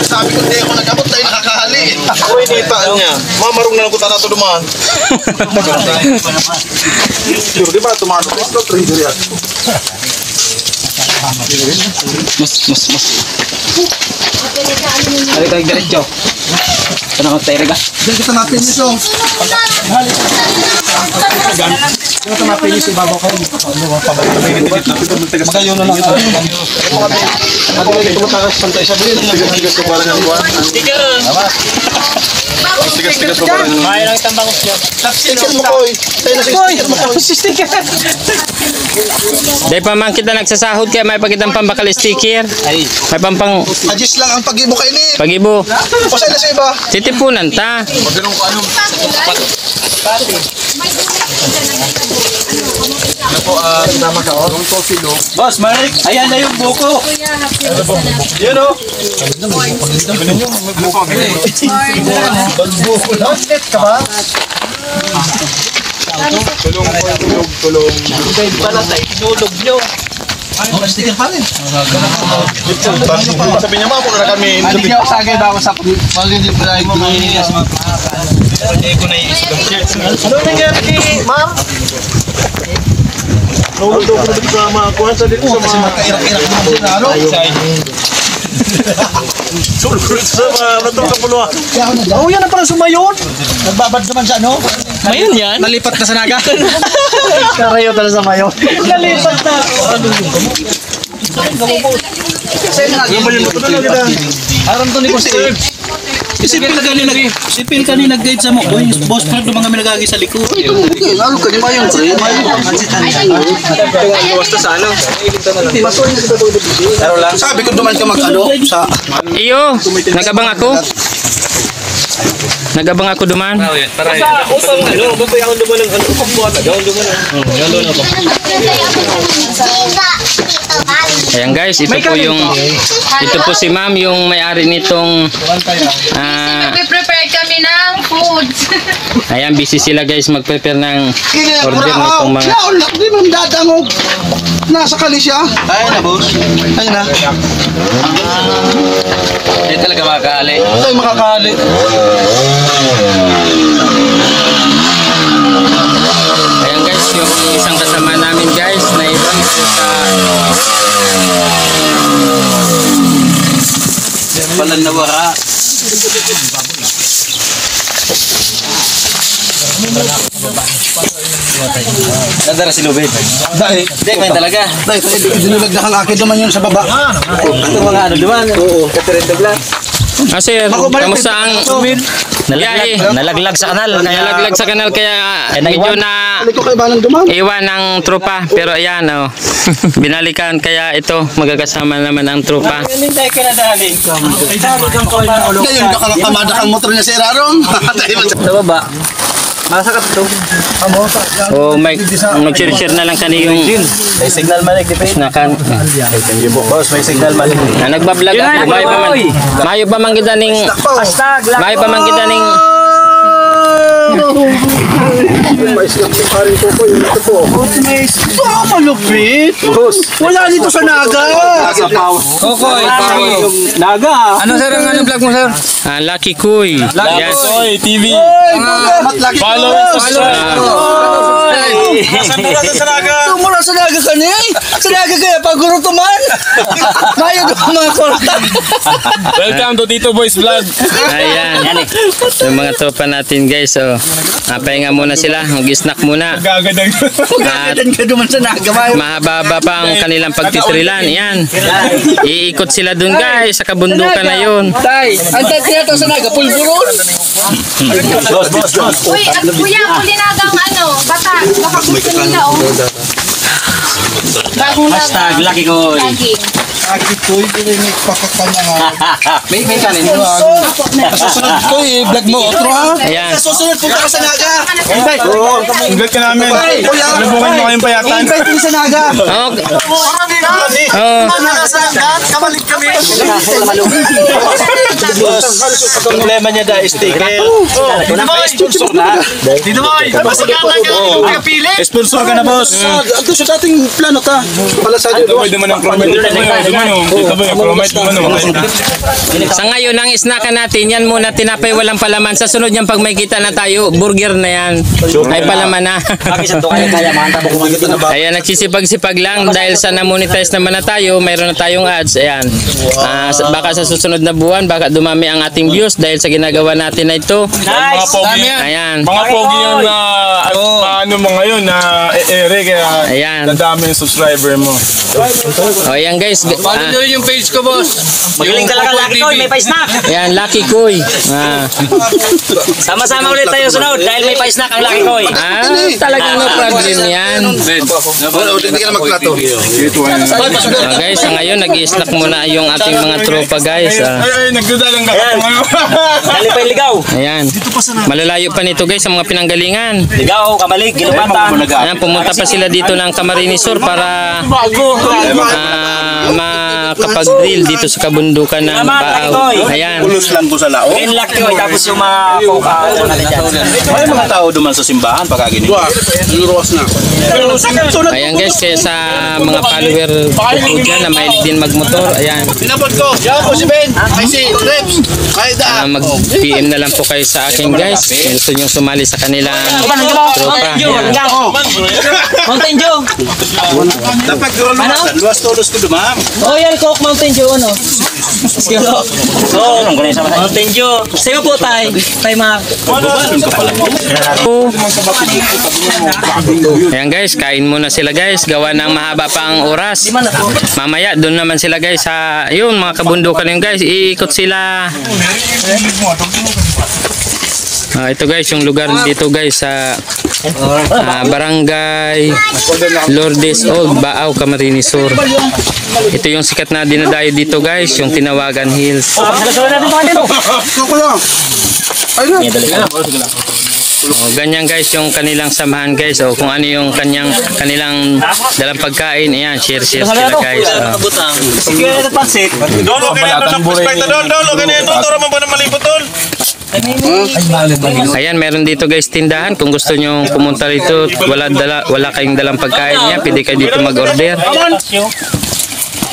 Sabi ko hindi ako nag-abot dahil nakakahali. Ako initaan niya. Mamarong na lang ko tanato dumaan. Sure, di ba tumano? Ito, trader yan. Mas. Balik tayo diretso. Tanong tayo rega. Diyan kita natin nito. Kita natin nito ibabaw kayo. Magayo na lang. Madali tumatakas pantay sa bilin. Tigas-tigas ko para ng buwan. Tigas-tigas ko para ng... May lang tambangos niyo. Sticker mo ko. Tayo na sticker mo ko. Sticker. Dahil pa man kita nagsasahod kaya may pagkitang pambakal sticker. May pampang... Adjust lang ang pag-ibo kayo ni. Pag-ibo. O sa'yo na sa iba. Titipunan ta. Magano'n ko anong... Ano po, sinama ka o? Yung tosilo. Boss, Marek, ayan na yung buko. Yan o. Ganun yung magbuko. Magbuko na. Ka ba? Tulong. Pala tayo, tinulog nyo. Oh, sticker pa rin. Sabi niya, mamo na kami. Hindi ako sa akin ako sa mag-libre mo. Hindi ko na iisip ang shirt. Ano nangyari kay Ma'am? Nahulog daw ko na sa mga kuhan sa dito sa mga... Kasi magkairak-irak naman sila, ano? Sulod sa mga batong kapuluhan. Oh, yan na pala sumayon. Nagbabad naman siya, no? Mayon yan? Nalipat na sa naga. Karayo tala sa mayon. Nalipat na. Aram to ni ko si Sipil ka ni nag-guide sa mo. Uy, boss Fred, mga minagagi sa likod. okay, lalo ka ni Mayon, pre. Basta sa ano? Sabi ko duman ka mag-ano sa... Iyo, nagabang ako. Nagabang ako duman. Sa utang ano, babay ako duman ng ano, pagbuhat na gawin duman. Gano'n na ba? Ayan guys, ito po si ma'am yung may-ari nitong Magpe-prepare kami ng food. ayan, busy sila guys mag-prepare ng order nitong mga Di mo dadangog. Nasa kali siya. Ay na, boss. Ayun na. hindi talaga makakali. Ito yung makakali. Ayan guys, yung isang kasama namin guys na ibang sa Palan na wara. Nadara si Lubid. Dahil. Hindi, kayo talaga. Dahil, dinulag na kang akin naman yun sa baba. Ito mga ano duman. Oo. Kapirin the black. sir, kamusta ang Nalaglag sa kanal. nalaglag sa kanal kaya medyo na Balik ko kay Balang duman. iwan ng tropa pero ayan oh. Binalikan kaya ito magkakasama naman ang tropa. Hindi ka na dali. Ngayon ka kamada kang motor niya si Rarong. Sa baba. Masakap to. Oh, mag-share na lang kani yung May signal malik dipin. nakan. Boss, may signal malik. Nagbablog ako. Mayo pa man kita ning mayo pa man kita ning Malupit. Wala dito sa Naga. Kokoy. Naga. Ano sir ang vlog mo sir? Lucky Kuy. Yes. TV. Follow and subscribe. Sa Naga. Mula sa Naga ka niya. Sa Naga kaya paguro tuman. Mayo doon mga korta. Welcome to Tito Boys Vlog. Ayan. Yung mga tropa natin guys. So, pahinga muna sila. Mag-snack muna. Gagadang. Gagadan ka duman sa Naga. Mayo. Mahaba pa ang kanilang pagtitrilan. Yan. Iikot sila dun guys. Sa kabundukan na yun. Tay, ang tiyata sa Naga, pulburon. Boss. Uy, at kuya, kulinagang ano, bata. Baka gusto nila, oh. Bagong Hashtag Lucky Koy. lagi. Akit ko, hindi nagpakakanya nga. May kanin. Susunod ko vlog mo, otro ha? Ayan. Susunod, punta ka sa Naga. Invite ka namin. Lubukan mo kayong payatan. Invite din sa Naga. Oh, Kamalik kami. Problema niya da, sticker. Dito mo, pasigatan ka lang kapili. Sponsor ka na, boss. Ito sa dating plano ta. Pala sa Ito ba duman ang chromite? Dito ba yung chromite dumano? sa ngayon, ang snackan natin, yan muna tinapay walang palaman. Sa sunod niyan, pag may kita na tayo, burger na yan. Ay palaman na. Ayan, nagsisipag-sipag lang dahil sa na-monetize naman na tayo, mayroon na tayong ads. Ayan. Baka sa susunod na buwan, baka dumami ang ating views dahil sa ginagawa natin na ito. Mga pogi. Ayan. Mga pogi yan na ano mo ngayon na ere kaya Ayan. nadami yung subscriber mo. O, ayan guys. yung page ko, boss. Magaling talaga, Lucky Koy. May pa-snack. Ayan, Lucky Koy. Sama-sama ulit tayo sunod dahil may pa-snack ang Lucky Koy. Talagang no problem yan. Hindi ka na magplato. Guys, sa ngayon, nag-i-snack muna yung ating mga tropa guys. Ay, nagdudalang ka. Dali pa yung ligaw. Ayan. Malalayo pa nito guys sa mga pinanggalingan. Ligaw, kamalik, ginubatan. Ayan, pumunta pa sila dito ng Camarines Sur para makapag-drill dito sa kabundukan ng Baaw. Ayan. Pulos lang ko sa lao. Yung Lucky Koy, tapos yung mga coca. May mga tao duman sa simbahan pagka ganito. Luros na. Ayan guys, kaya sa mga follower ko dyan na mahilig din magmotor, ayan. Pinabot ko. Yan po si Ben. Ay si Reps. Ay da. Mag-PM na lang po kayo sa akin guys. Kung gusto nyo sumali sa kanilang tropa. Ayan. Mountain Dew. Dapat guro luwas. Luwas tolos ko dumam. Oh, yan, Coke Mountain Dew, ano? So, Mountain Dew. Sa'yo po tayo. Tayo mga... Ayan guys, kain muna sila guys. Gawa ng mahaba pa ang oras. Mamaya, doon naman sila guys sa, yun, mga kabundukan yun guys. Iikot sila. Ito guys, yung lugar dito guys sa Barangay Lourdes Old, Baaw, Camarines Sur. Ito yung sikat na dinadayo dito guys, yung Tinawagan Hills. Ganyan guys yung kanilang samahan guys. Kung ano yung kanilang dalang pagkain, ayan, share sila guys. Sige, ito pansit. Dolo kaya ito sa perspective. Dolo kaya ito. Turo mo ba na malibot tol? Ayan, meron dito guys tindahan. Kung gusto nyo pumunta rito, wala kayong dalang pagkain niya, pwede kayo dito mag-order.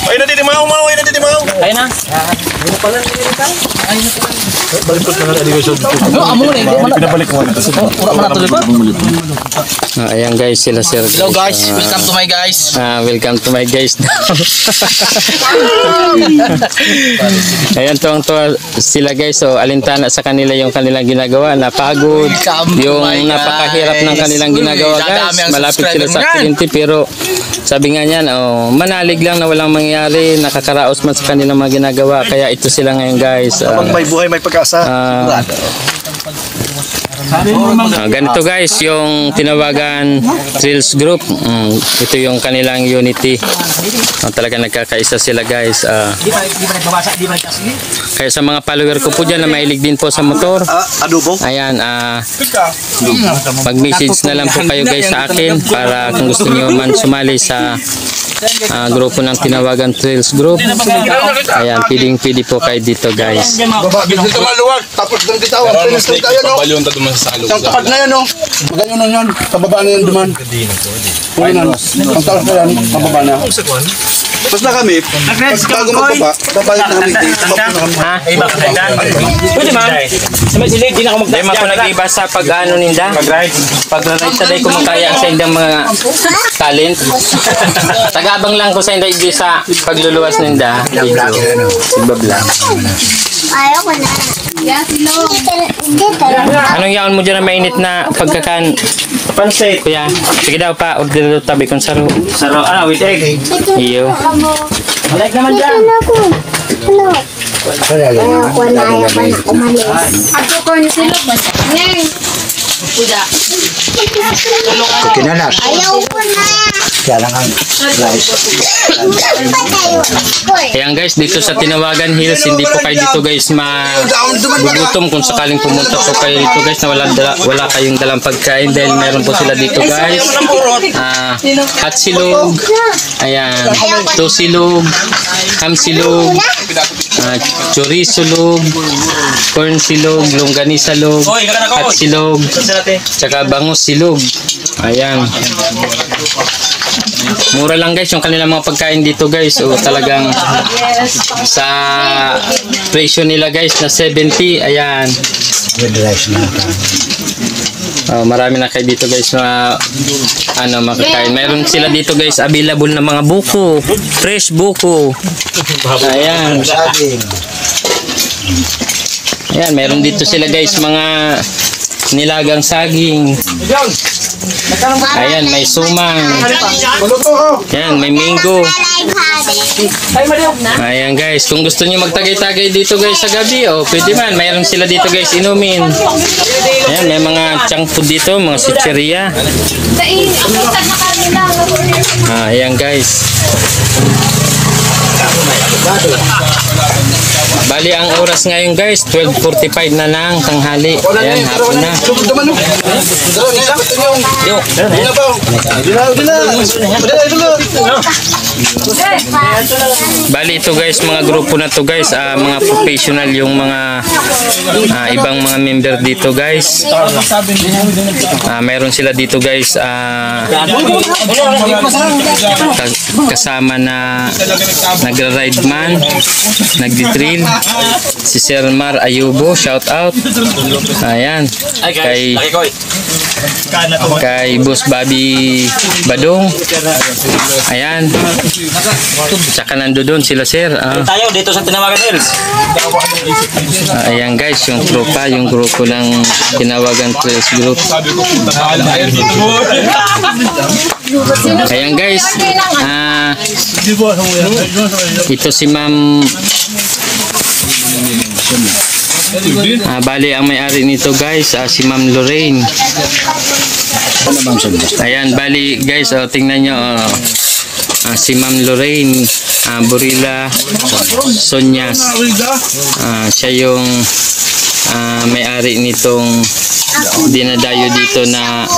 Ay, natitimaw mo. Ay, natitimaw. Ayun na. Ayan guys, sila sir. Hello guys, welcome to my guys. Welcome to my guys. Ayan, tuwang-tuwa sila guys. So, alintana sa kanila yung kanilang ginagawa. Napagod. Yung napakahirap ng kanilang ginagawa guys. Malapit sila sa aksidente pero sabi nga niyan, manalig lang na walang mangyayari. Nakakaraos man sa kanilang mga ginagawa. Kaya ito sila ngayon guys. May buhay, may pag-asa. Ganito guys yung Tinawagan Trails Group. Ito yung kanilang unity. Talaga nagkakaisa sila guys. Kaya sa mga follower ko po dyan na mahilig din po sa motor, Adobo. ayan, mag-message na lang po kayo guys sa akin para kung gusto nyo man sumali sa grupo ng Tinawagan Trails Group. Ayan, pwede po kayo dito guys. Dito maluwag. Tapos doon kita. Ang pinis ng tayo, no? Balyon ta duman sa salog. Ang takad na yan, no? Magayon na yan. Pababa na yan duman. Ang taas na yan. Pababa na. Basta kami, pag bago magbaba, babalik na kami. Ha? Pwede man. Sa may silig, di na ako Dahil ako nag-iba sa pag-ano ninda. Pag-ride sa day kumakaya sa indang mga talent. Tagabang lang ko sa inday di sa pagluluwas ninda. Video. Ibabla. Ayaw ko na. Yes, no. Anong yaon mo dyan na mainit na pagkakan? Pansit. Kuya, sige daw pa, order daw tabi kong saro. Saro, with egg. Iyo. Like naman dyan. Ayaw ko na umalis. Ako ko na sila ba? Ngayon. Ayaw ko na. Ayan guys, dito sa Tinawagan Hills, hindi po kayo dito guys magugutom kung sakaling pumunta po kayo dito guys na wala kayong dalang pagkain dahil meron po sila dito guys. Hot silog, ayan, to silog, ham silog, chorizo silog, corn silog, longganisa silog, hot silog, tsaka bangus silog. Ayan. Mura lang guys yung kanilang mga pagkain dito guys. O talagang sa presyo nila guys na 70. Ayan. Marami na kayo dito guys na makakain. Meron sila dito guys available na mga buko, fresh buko. Ayan. Ayan, meron dito sila guys mga nilagang saging. Ayan, may sumang. Ayan, may mango. Ayan guys, kung gusto niyo magtagay-tagay dito guys sa gabi, pwede man. Mayroon sila dito guys inumin. Ayan, may mga junk food dito, mga chicheria. Ayan guys. Bali ang oras ngayon guys 12:45 na ng tanghali. Ayan, hapon na. Bali ito guys, mga grupo na to guys, mga professional yung mga ibang mga member dito guys. Meron sila dito guys kasama na nagra-ride man, nagdi-drill, si Sir Mar Ayubo, shout out. Ayan, kay Boss Bobby Badong. Ayan, tsaka nandoon sila sir. Tayo dito sa Tinawagan Hills. Ayan guys, yung tropa, yung grupo ng Tinawagan Trails Group. Ayan guys, ito si Ma'am bali ang may-ari nito guys, si Ma'am Lorraine. Ayan, bali guys, tingnan nyo, si Ma'am Lorraine Burila Sonyas, siya yung may-ari nitong dinadayo dito na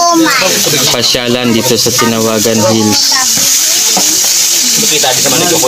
pasyalan dito sa Tinawagan Hills. Kita di sa Manila ko